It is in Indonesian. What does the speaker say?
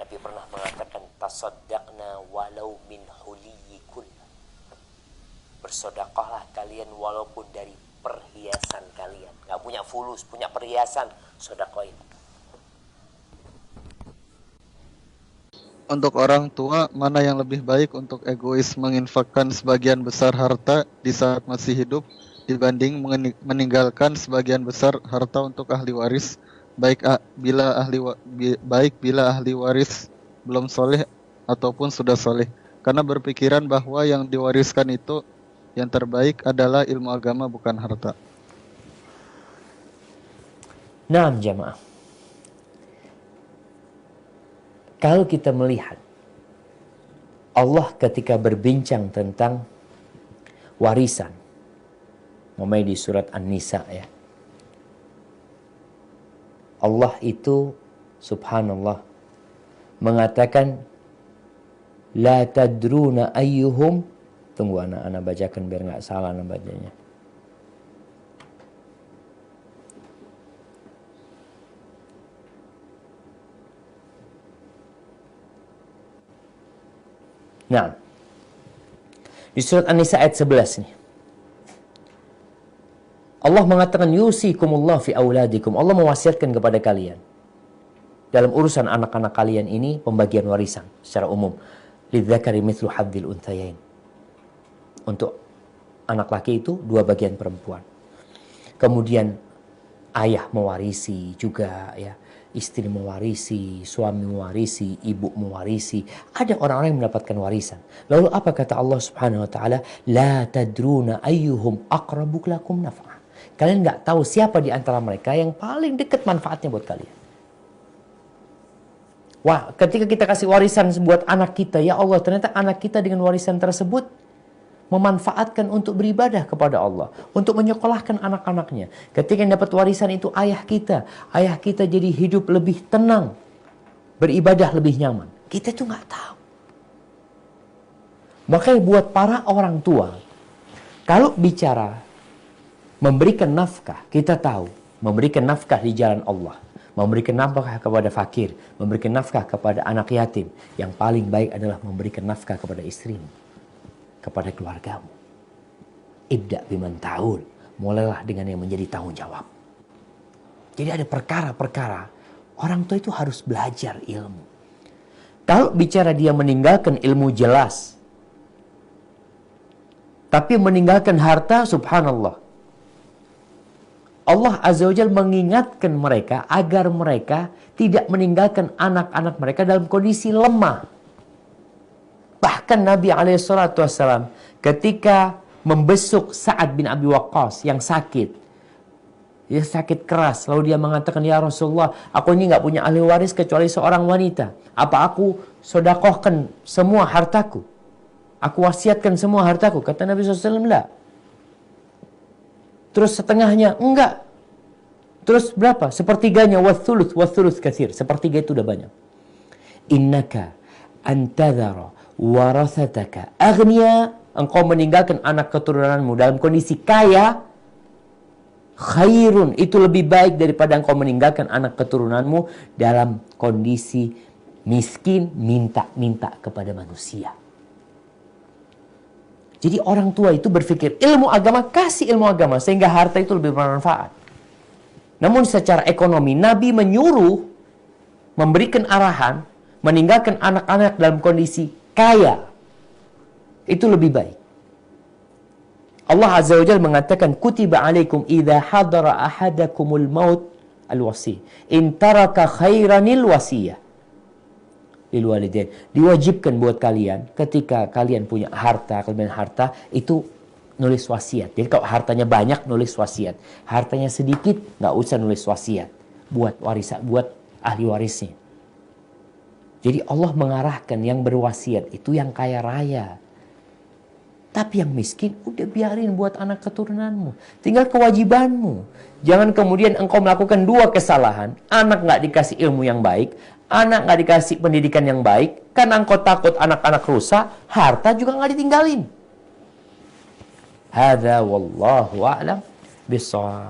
Nabi pernah mengatakan, tasaddaqna walau min huliyikun. Bersedekahlah kalian walaupun dari perhiasan kalian. Gak punya fulus, punya perhiasan, sedekahin. Untuk orang tua, mana yang lebih baik untuk egois menginfakkan sebagian besar harta di saat masih hidup dibanding meninggalkan sebagian besar harta untuk ahli waris, baik bila ahli waris belum soleh ataupun sudah soleh, karena berpikiran bahwa yang diwariskan itu yang terbaik adalah ilmu agama, bukan harta. Nah, jamaah, kalau kita melihat Allah ketika berbincang tentang warisan, namanya di surat An-Nisa ya, Allah itu subhanallah mengatakan la tadruna ayyuhum, tunggu anak bacakan biar nggak salah anak bacanya. Nah, di surat An-Nisa ayat 11 nih, Allah mengatakan yusikumullah fi auladikum. Allah mewasiatkan kepada kalian dalam urusan anak-anak kalian ini pembagian warisan secara umum. Lidzakari mithlu hadzil unthayain. Untuk anak laki itu 2 bagian perempuan. Kemudian ayah mewarisi juga ya. Istri mewarisi, suami mewarisi, ibu mewarisi. Ada orang-orang yang mendapatkan warisan. Lalu apa kata Allah Subhanahu wa taala? La tadruna ayyuhum aqrabu lakum naf'a. Kalian nggak tahu siapa di antara mereka yang paling dekat manfaatnya buat kalian. Wah, ketika kita kasih warisan buat anak kita, ya Allah, ternyata anak kita dengan warisan tersebut memanfaatkan untuk beribadah kepada Allah, untuk menyekolahkan anak-anaknya. Ketika yang dapat warisan itu ayah kita jadi hidup lebih tenang, beribadah lebih nyaman. Kita tuh nggak tahu. Makanya buat para orang tua, kalau bicara memberikan nafkah, kita tahu memberikan nafkah di jalan Allah, memberikan nafkah kepada fakir, memberikan nafkah kepada anak yatim, yang paling baik adalah memberikan nafkah kepada istrimu, kepada keluargamu. Ibda biman ta'ul, mulailah dengan yang menjadi tanggung jawab. Jadi ada perkara-perkara orang tua itu harus belajar ilmu. Kalau bicara dia meninggalkan ilmu jelas, tapi meninggalkan harta, subhanallah, Allah Azza wa Jalla mengingatkan mereka agar mereka tidak meninggalkan anak-anak mereka dalam kondisi lemah. Bahkan Nabi SAW ketika membesuk Sa'ad bin Abi Waqqas yang sakit, dia sakit keras, lalu dia mengatakan, ya Rasulullah, aku ini nggak punya ahli waris kecuali seorang wanita. Apa aku sodakohkan semua hartaku? Aku wasiatkan semua hartaku? Kata Nabi SAW, la. Terus setengahnya, enggak. Terus berapa? Sepertiganya, wathuluth katsir. Sepertiga itu udah banyak. Innaka antadhara warathataka aghniya, engkau meninggalkan anak keturunanmu dalam kondisi kaya, khairun, itu lebih baik daripada engkau meninggalkan anak keturunanmu dalam kondisi miskin, minta-minta kepada manusia. Jadi orang tua itu berpikir ilmu agama, kasih ilmu agama sehingga harta itu lebih bermanfaat. Namun secara ekonomi Nabi menyuruh, memberikan arahan, meninggalkan anak-anak dalam kondisi kaya. Itu lebih baik. Allah Azza wa Jalla mengatakan, kutiba alaikum idza hadara ahadakumul maut al-wasi in taraka khairanil wasiyah lil walidain. Diwajibkan buat kalian ketika kalian punya harta, kelebihan harta, itu nulis wasiat. Jadi kalau hartanya banyak, nulis wasiat. Hartanya sedikit, nggak usah nulis wasiat buat warisan, buat ahli warisnya. Jadi Allah mengarahkan yang berwasiat itu yang kaya raya. Tapi yang miskin, udah biarin buat anak keturunanmu. Tinggal kewajibanmu. Jangan kemudian engkau melakukan 2 kesalahan. Anak nggak dikasih ilmu yang baik, anak nggak dikasih pendidikan yang baik, karena engkau takut anak-anak rusak, harta juga nggak ditinggalin. Hadza wallahu a'lam bishawab.